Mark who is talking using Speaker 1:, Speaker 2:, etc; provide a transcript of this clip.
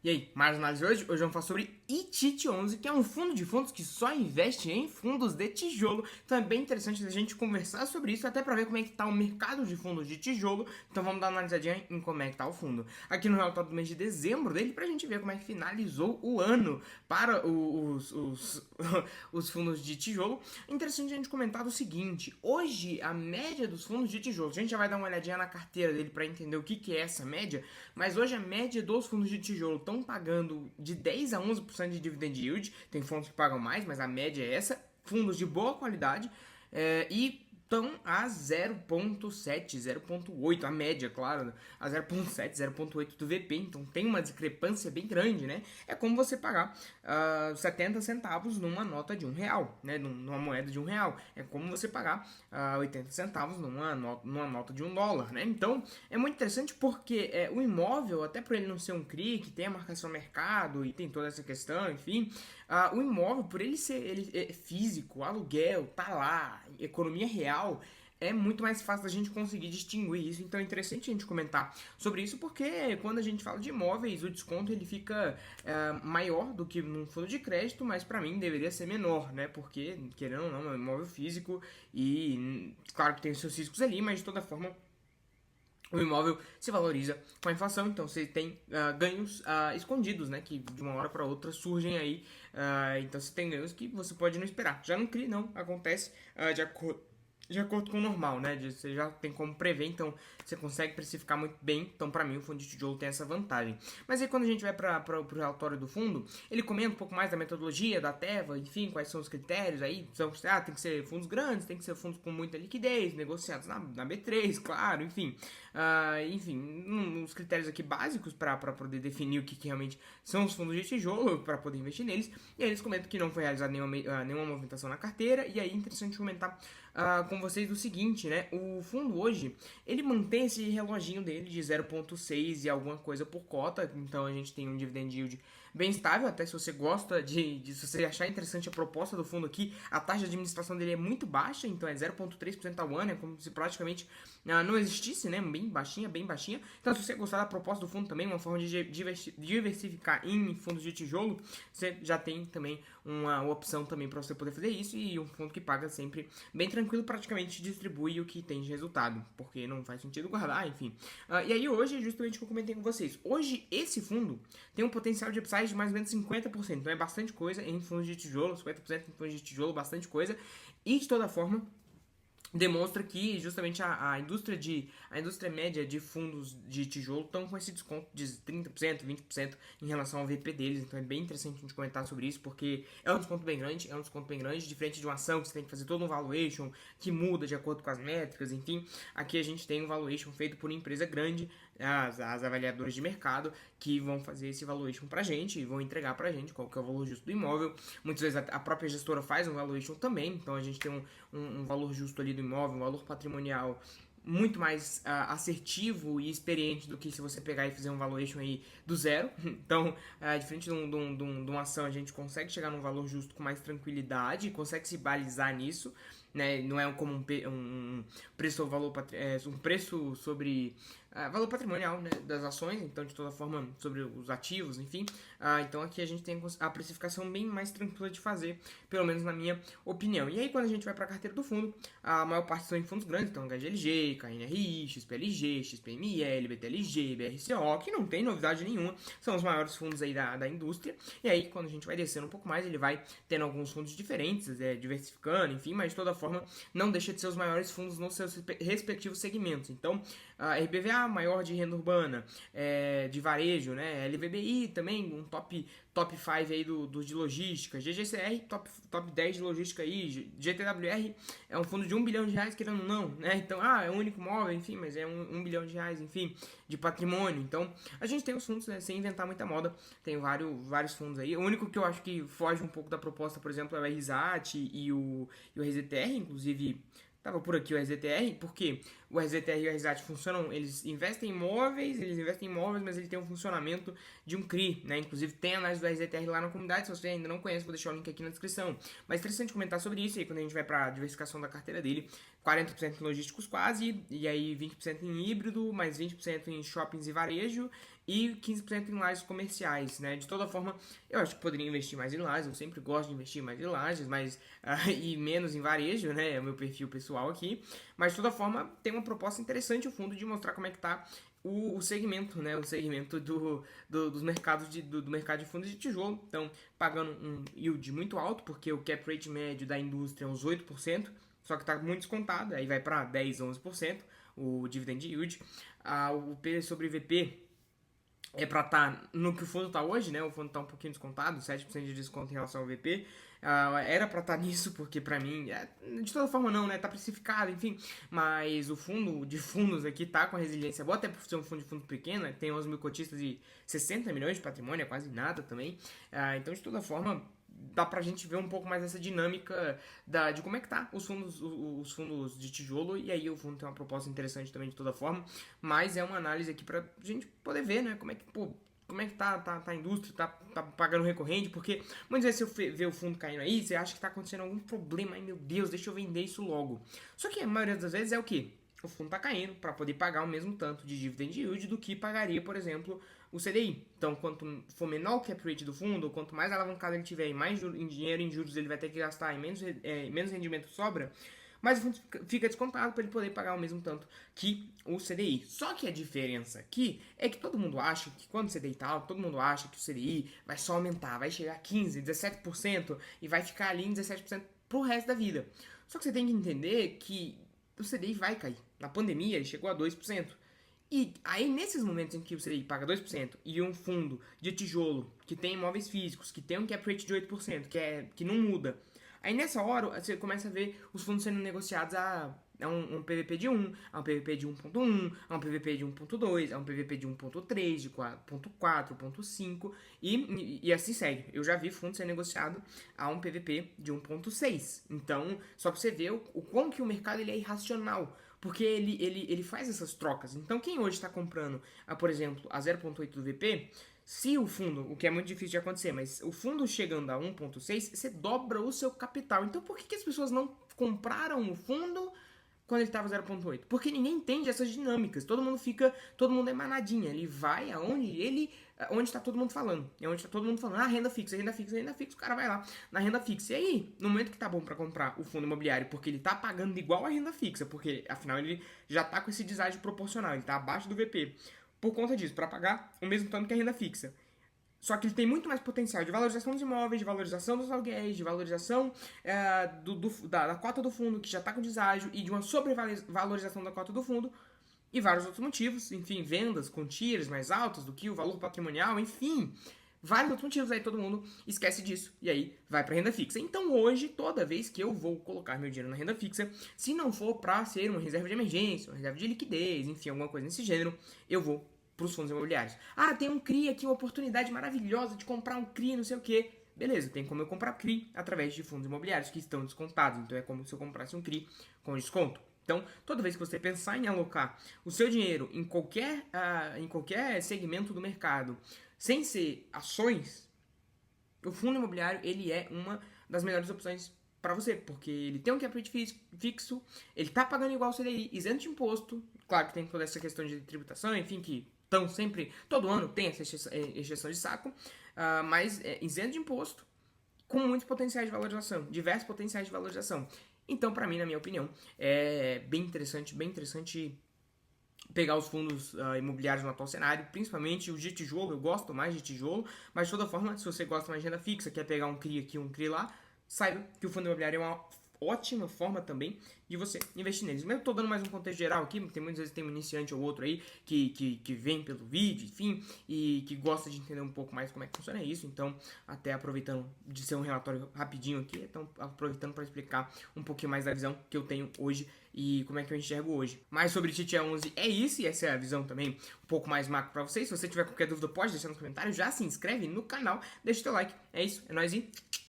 Speaker 1: E aí, mais análise hoje? Hoje vamos falar sobre ITIT11, que é um fundo de fundos que só investe em fundos de tijolo. Então é bem interessante a gente conversar sobre isso, até para ver como é que está o mercado de fundos de tijolo. Então vamos dar uma analisadinha em como é que está o fundo. Aqui no relatório do mês de dezembro dele, para a gente ver como é que finalizou o ano para os fundos de tijolo. É interessante a gente comentar o seguinte: hoje a média dos fundos de tijolo, a gente já vai dar uma olhadinha na carteira dele para entender o que é essa média, mas hoje a média dos fundos de tijolo estão pagando de 10 a 11% de dividend yield. Tem fundos que pagam mais, mas a média é essa. Fundos de boa qualidade e estão a 0,7, 0,8, a média, claro, a 0,7, 0,8 do VP, então tem uma discrepância bem grande, né? É como você pagar 70 centavos numa nota de R$1, né? Numa moeda de R$1. É como você pagar 80 centavos numa nota de $1, né? Então, é muito interessante porque o imóvel, até por ele não ser um CRI, que tem a marcação mercado e tem toda essa questão, enfim, o imóvel, por ele ser físico, aluguel, tá lá, economia real, é muito mais fácil da gente conseguir distinguir isso. Então é interessante a gente comentar sobre isso, porque quando a gente fala de imóveis, o desconto ele fica maior do que num fundo de crédito, mas para mim deveria ser menor, né? Porque, querendo ou não, é um imóvel físico e claro que tem os seus riscos ali, mas de toda forma o imóvel se valoriza com a inflação, então você tem ganhos escondidos, né, que de uma hora para outra surgem aí, então você tem ganhos que você pode não esperar. Já no CRI não, acontece de acordo com o normal, né, você já tem como prever, então você consegue precificar muito bem, então para mim o fundo de tijolo tem essa vantagem. Mas aí quando a gente vai para o relatório do fundo, ele comenta um pouco mais da metodologia, da TEVA, enfim, quais são os critérios aí, tem que ser fundos grandes, tem que ser fundos com muita liquidez, negociados na B3, claro, enfim. Os critérios aqui básicos para poder definir o que realmente são os fundos de tijolo, para poder investir neles. E aí eles comentam que não foi realizada nenhuma movimentação na carteira. E aí é interessante comentar com vocês o seguinte, né? O fundo hoje, ele mantém esse reloginho dele de 0,6 e alguma coisa por cota. Então a gente tem um dividend yield bem estável, até se você gosta se você achar interessante a proposta do fundo aqui, a taxa de administração dele é muito baixa, então é 0,3% ao ano, é como se praticamente não existisse, né, bem baixinha. Então se você gostar da proposta do fundo também, uma forma de diversificar em fundos de tijolo, você já tem também uma opção também para você poder fazer isso, e um fundo que paga sempre bem tranquilo, praticamente distribui o que tem de resultado, porque não faz sentido guardar, enfim. E aí hoje, justamente o que eu comentei com vocês, hoje esse fundo tem um potencial de upside de mais ou menos 50%, então é bastante coisa em fundos de tijolo, 50% em fundos de tijolo, bastante coisa, e de toda forma demonstra que justamente a indústria média de fundos de tijolo estão com esse desconto de 30%, 20% em relação ao VP deles, então é bem interessante a gente comentar sobre isso, porque é um desconto bem grande, diferente de uma ação que você tem que fazer todo um valuation que muda de acordo com as métricas, enfim, aqui a gente tem um valuation feito por uma empresa grande, as avaliadoras de mercado, que vão fazer esse valuation pra gente e vão entregar pra gente qual que é o valor justo do imóvel. Muitas vezes a própria gestora faz um valuation também, então a gente tem um valor justo ali do imóvel, um valor patrimonial muito mais assertivo e experiente do que se você pegar e fizer um valuation aí do zero. Então, diferente de uma ação, a gente consegue chegar num valor justo com mais tranquilidade, consegue se balizar nisso, né? Não é como um preço ou valor um preço sobre valor patrimonial, né, das ações, então de toda forma sobre os ativos, enfim. Então aqui a gente tem a precificação bem mais tranquila de fazer, pelo menos na minha opinião. E aí quando a gente vai para a carteira do fundo, a maior parte são em fundos grandes, então HGLG, KNRI, XPLG, XPML, BTLG, BRCO, que não tem novidade nenhuma, são os maiores fundos aí da indústria. E aí quando a gente vai descendo um pouco mais, ele vai tendo alguns fundos diferentes, diversificando, enfim, mas de toda forma não deixa de ser os maiores fundos nos seus respectivos segmentos. Então, a RBVA maior de renda urbana, de varejo, né? LVBI também, um top 5 aí dos de logística, GGCR top 10 de logística aí, GTWR é um fundo de R$1 bilhão, querendo ou não, né? Então, é um único móvel, enfim, mas é R$1 bilhão, enfim, de patrimônio. Então, a gente tem os fundos, né, sem inventar muita moda, tem vários fundos aí. O único que eu acho que foge um pouco da proposta, por exemplo, é o RZAT e o RZTR, inclusive tava por aqui o RZTR, porque o RZTR e o RZAT funcionam, eles investem em imóveis, mas ele tem um funcionamento de um CRI, né? Inclusive tem análise do RZTR lá na comunidade, se você ainda não conhece, vou deixar o link aqui na descrição. Mas é interessante comentar sobre isso, e aí quando a gente vai para a diversificação da carteira dele, 40% em logísticos quase, e aí 20% em híbrido, mais 20% em shoppings e varejo, e 15% em lajes comerciais, né? De toda forma, eu acho que poderia investir mais em lajes, eu sempre gosto de investir mais em lajes, mas e menos em varejo, né? É o meu perfil pessoal aqui. Mas de toda forma, tem uma proposta interessante o fundo de mostrar como é que tá o segmento, né? O segmento dos mercados do mercado de fundos de tijolo. Então, pagando um yield muito alto, porque o cap rate médio da indústria é uns 8%, só que está muito descontado, aí vai para 10, 11% o dividend yield. O P sobre VP é para estar no que o fundo está hoje, né? O fundo está um pouquinho descontado, 7% de desconto em relação ao VP. Era para estar nisso, porque para mim, de toda forma não, né? Tá precificado, enfim. Mas o fundo de fundos aqui tá com a resiliência boa, até por ser um fundo de fundo pequeno, né? Tem 11 mil cotistas e 60 milhões de patrimônio, é quase nada também. Então, de toda forma, dá pra gente ver um pouco mais essa dinâmica de como é que tá os fundos de tijolo, e aí o fundo tem uma proposta interessante também de toda forma, mas é uma análise aqui pra gente poder ver, né, como é que tá a indústria, tá pagando recorrente, porque muitas vezes você vê o fundo caindo aí, você acha que tá acontecendo algum problema, ai meu Deus, deixa eu vender isso logo. Só que a maioria das vezes é o quê? O fundo está caindo para poder pagar o mesmo tanto de dividend yield do que pagaria, por exemplo, o CDI. Então, quanto for menor o cap rate do fundo, quanto mais alavancado ele tiver e mais dinheiro em juros ele vai ter que gastar e menos rendimento sobra, mas o fundo fica descontado para ele poder pagar o mesmo tanto que o CDI. Só que a diferença aqui é que todo mundo acha que quando o CDI tá alto, todo mundo acha que o CDI vai só aumentar, vai chegar a 15%, 17% e vai ficar ali em 17% pro resto da vida. Só que você tem que entender que o CDI vai cair. Na pandemia ele chegou a 2%. E aí, nesses momentos em que o CDI paga 2% e um fundo de tijolo que tem imóveis físicos, que tem um cap rate de 8%, que não muda, aí nessa hora você começa a ver os fundos sendo negociados a um PVP de 1, a um PVP de 1.1, a um PVP de 1.2, a um PVP de 1.3, de 4.4, 1.5 e assim segue. Eu já vi fundo ser negociado a um PVP de 1.6. Então, só pra você ver o quão que o mercado ele é irracional. Porque ele faz essas trocas. Então, quem hoje está comprando, por exemplo, a 0.8 do VP, se o fundo, o que é muito difícil de acontecer, mas o fundo chegando a 1.6, você dobra o seu capital. Então, por que as pessoas não compraram o fundo quando ele estava 0.8? Porque ninguém entende essas dinâmicas. Todo mundo é manadinha. Ele vai onde está todo mundo falando. É onde está todo mundo falando, renda fixa, renda fixa, renda fixa, o cara vai lá na renda fixa. E aí, no momento que tá bom para comprar o fundo imobiliário, porque ele tá pagando igual a renda fixa, porque afinal ele já tá com esse deságio proporcional, ele tá abaixo do VP. Por conta disso, para pagar o mesmo tanto que a renda fixa. Só que ele tem muito mais potencial de valorização dos imóveis, de valorização dos aluguéis, de valorização da cota do fundo, que já está com deságio, e de uma sobrevalorização da cota do fundo, e vários outros motivos, enfim, vendas com tiers mais altos do que o valor patrimonial, enfim, vários outros motivos, aí todo mundo esquece disso, e aí vai para renda fixa. Então hoje, toda vez que eu vou colocar meu dinheiro na renda fixa, se não for para ser uma reserva de emergência, uma reserva de liquidez, enfim, alguma coisa nesse gênero, eu vou para os fundos imobiliários. Tem um CRI aqui, uma oportunidade maravilhosa de comprar um CRI, não sei o que. Beleza, tem como eu comprar CRI através de fundos imobiliários que estão descontados. Então é como se eu comprasse um CRI com desconto. Então, toda vez que você pensar em alocar o seu dinheiro em qualquer segmento do mercado, sem ser ações, o fundo imobiliário ele é uma das melhores opções para você, porque ele tem um cap rate fixo, ele tá pagando igual o CDI, isento de imposto. Claro que tem toda essa questão de tributação, enfim, que estão sempre, todo ano tem essa exceção de saco, mas isento de imposto, com muitos potenciais de valorização, diversos potenciais de valorização. Então, para mim, na minha opinião, é bem interessante pegar os fundos imobiliários no atual cenário, principalmente os de tijolo. Eu gosto mais de tijolo, mas de toda forma, se você gosta mais de renda fixa, quer pegar um CRI aqui, um CRI lá, saiba que o fundo imobiliário é uma ótima forma também de você investir neles. Mas eu tô dando mais um contexto geral aqui, muitas vezes tem um iniciante ou outro aí que vem pelo vídeo, enfim, e que gosta de entender um pouco mais como é que funciona isso. Então, até aproveitando de ser um relatório rapidinho aqui, então aproveitando para explicar um pouquinho mais da visão que eu tenho hoje e como é que eu enxergo hoje. Mais sobre Titia 11 é isso, e essa é a visão também um pouco mais macro para vocês. Se você tiver qualquer dúvida, pode deixar nos comentários, já se inscreve no canal, deixa o teu like. É isso, é nóis e